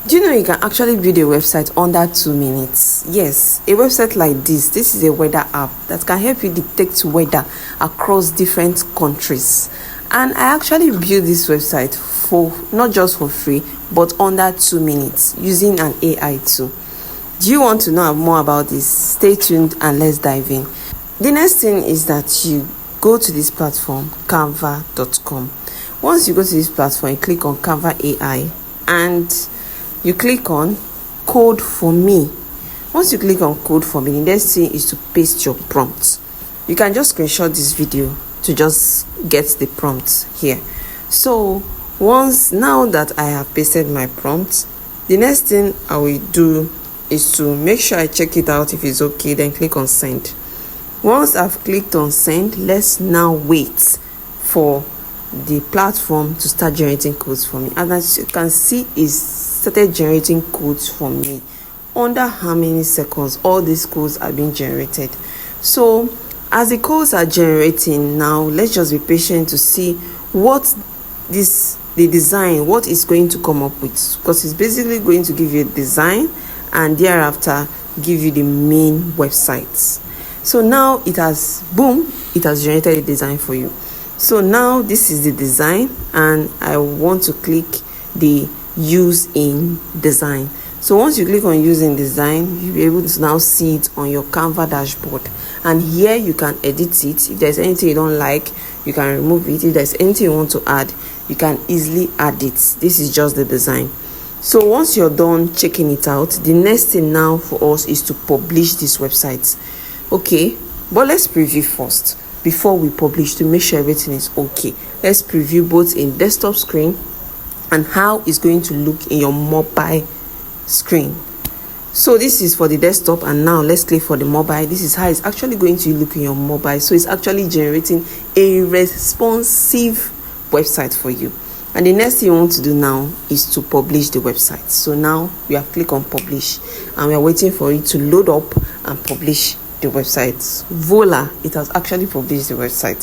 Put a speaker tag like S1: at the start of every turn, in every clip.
S1: Do you know you can actually build a website under 2 minutes? Yes, a website like this is a weather app that can help you detect weather across different countries. And I actually built this website for not just for free, but under 2 minutes using an AI tool. Do you want to know more about this? Stay tuned and let's dive in. The next thing is that you go to this platform, canva.com. Once you go to this platform, you click on Canva AI and you click on code for me. Once you click on code for me, the next thing is to paste your prompt. You can just screenshot this video to just get the prompt here. So now that I have pasted my prompt, the next thing I will do is to make sure I check it out if it's okay, then click on send. Once I've clicked on send, let's now wait for the platform to start generating codes for me. And as you can see, it's started generating codes for me. Under how many seconds all these codes are being generated. So as the codes are generating now, let's just be patient to see what the design what is going to come up with, because it's basically going to give you a design and thereafter give you the main websites. So now it has generated a design for you. So now this is the design and I want to click the use in design. So once you click on use in design, you'll be able to now see it on your Canva dashboard, and here you can edit it. If there's anything you don't like, you can remove it. If there's anything you want to add, you can easily add it. This is just the design. So once you're done checking it out, the next thing now for us is to publish this website. Okay, but let's preview first before we publish to make sure everything is okay. Let's preview both in desktop screen and how it's going to look in your mobile screen. So this is for the desktop, and now let's click for the mobile. This is how it's actually going to look in your mobile. So it's actually generating a responsive website for you. And the next thing you want to do now is to publish the website. So now we have clicked on publish and we are waiting for it to load up and publish the website. Voila, it has actually published the website.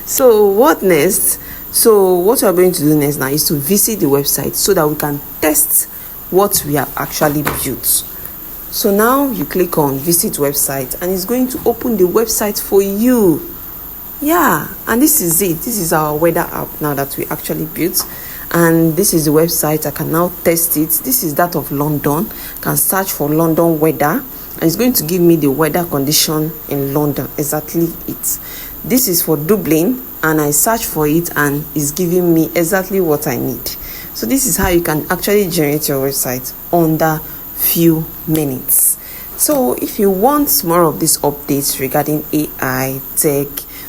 S1: So what next? So what we are going to do next now is to visit the website so that we can test what we have actually built. So now you click on visit website and it's going to open the website for you. Yeah, and this is it. This is our weather app now that we actually built, and this is the website. I can now test it. This is that of London. I can search for London weather and it's going to give me the weather condition in London, exactly it. This is for Dublin and I search for it and it's giving me exactly what I need. So this is how you can actually generate your website under few minutes. So if you want more of these updates regarding AI tech,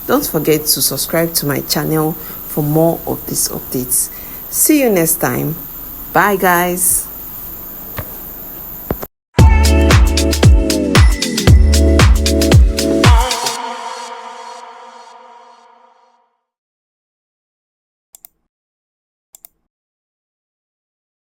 S1: don't forget to subscribe to my channel for more of these updates. See you next time. Bye guys.